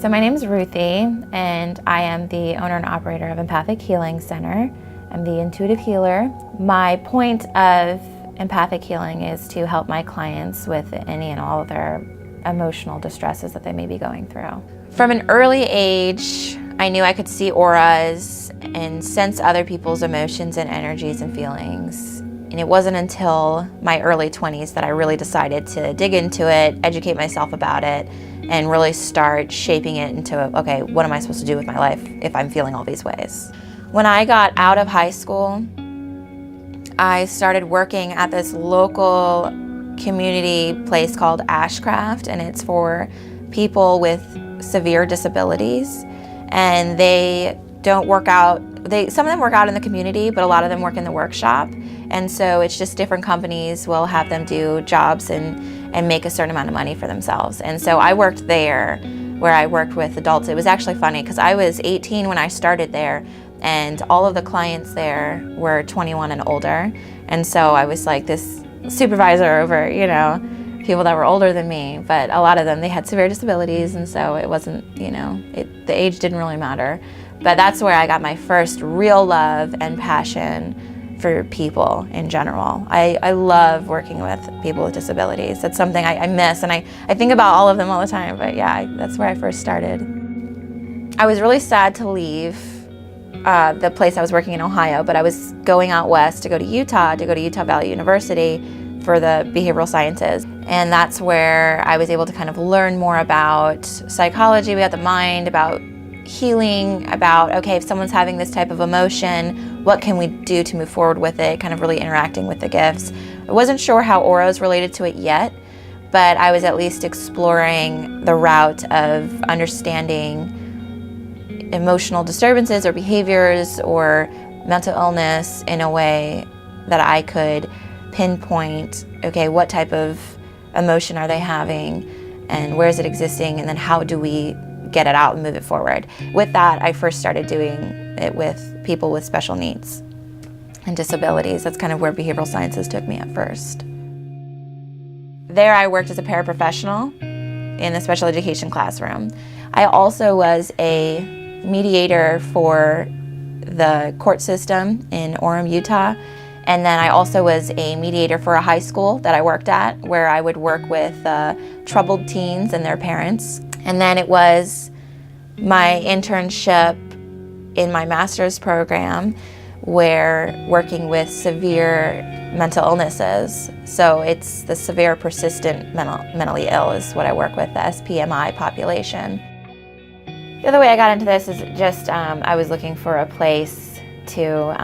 So my name is Ruthie, and I am the owner and operator of Empathic Healing Center. I'm the intuitive healer. My point of empathic healing is to help my clients with any and all of their emotional distresses that they may be going through. From an early age, I knew I could see auras and sense other people's emotions and energies and feelings. And it wasn't until my early 20s that I really decided to dig into it, educate myself about it, and really start shaping it into, okay, what am I supposed to do with my life if I'm feeling all these ways? When I got out of high school, I started working at this local community place called Ashcraft, and it's for people with severe disabilities. And they don't work out, some of them work out in the community, but a lot of them work in the workshop. And so it's just different companies will have them do jobs and make a certain amount of money for themselves. And so I worked there, where I worked with adults. It was actually funny because I was 18 when I started there, and all of the clients there were 21 and older. And so I was like this supervisor over, people that were older than me, but a lot of them, they had severe disabilities, and so it wasn't, the age didn't really matter. But that's where I got my first real love and passion for people in general. I love working with people with disabilities. That's something I miss, and I think about all of them all the time, but yeah, that's where I first started. I was really sad to leave the place I was working in Ohio, but I was going out west to go to Utah Valley University for the behavioral sciences. And that's where I was able to kind of learn more about psychology, about the mind, about healing, about, okay, if someone's having this type of emotion, what can we do to move forward with it, kind of really interacting with the gifts. I wasn't sure how auras related to it yet, but I was at least exploring the route of understanding emotional disturbances or behaviors or mental illness in a way that I could pinpoint, okay, what type of emotion are they having and where is it existing, and then how do we get it out and move it forward. With that, I first started doing it with people with special needs and disabilities. That's kind of where behavioral sciences took me at first. There I worked as a paraprofessional in the special education classroom. I also was a mediator for the court system in Orem, Utah. And then I also was a mediator for a high school that I worked at, where I would work with troubled teens and their parents. And then it was my internship in my master's program, where working with severe mental illnesses. So it's the severe persistent mentally ill is what I work with, the SPMI population. The other way I got into this is just I was looking for a place to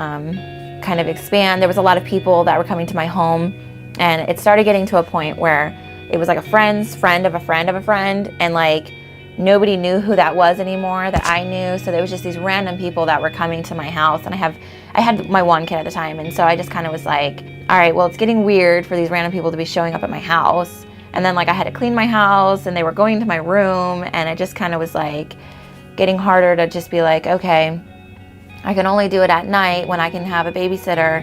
kind of expand. There was a lot of people that were coming to my home, and it started getting to a point where it was like a friend's friend of a friend of a friend, and like nobody knew who that was anymore that I knew. So there was just these random people that were coming to my house, and I had my one kid at the time, and so I just kind of was like, all right, well, it's getting weird for these random people to be showing up at my house. And then like I had to clean my house, and they were going to my room, and it just kind of was like getting harder to just be like, okay, I can only do it at night when I can have a babysitter.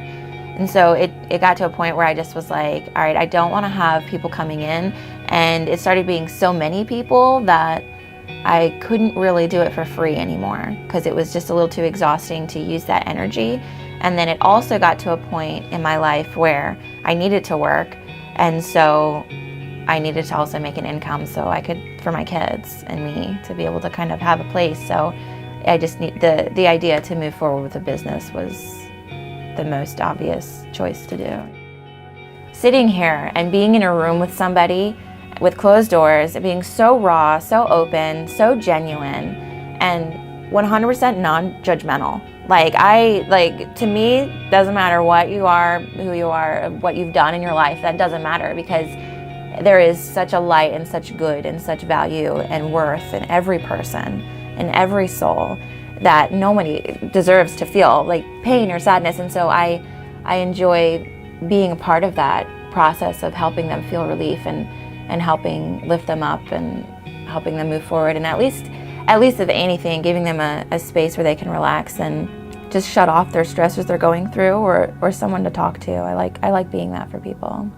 And so it got to a point where I just was like, all right, I don't want to have people coming in. And it started being so many people that I couldn't really do it for free anymore, because it was just a little too exhausting to use that energy. And then it also got to a point in my life where I needed to work. And so I needed to also make an income so I could, for my kids and me, to be able to kind of have a place. So I just need the idea to move forward with the business was the most obvious choice to do. Sitting here and being in a room with somebody with closed doors, being so raw, so open, so genuine, and 100% non-judgmental. To me, doesn't matter what you are, who you are, what you've done in your life, that doesn't matter, because there is such a light and such good and such value and worth in every person, in every soul, that nobody deserves to feel like pain or sadness. And so I enjoy being a part of that process of helping them feel relief and helping lift them up and helping them move forward, and at least if anything, giving them a space where they can relax and just shut off their stresses they're going through, or someone to talk to. I like being that for people.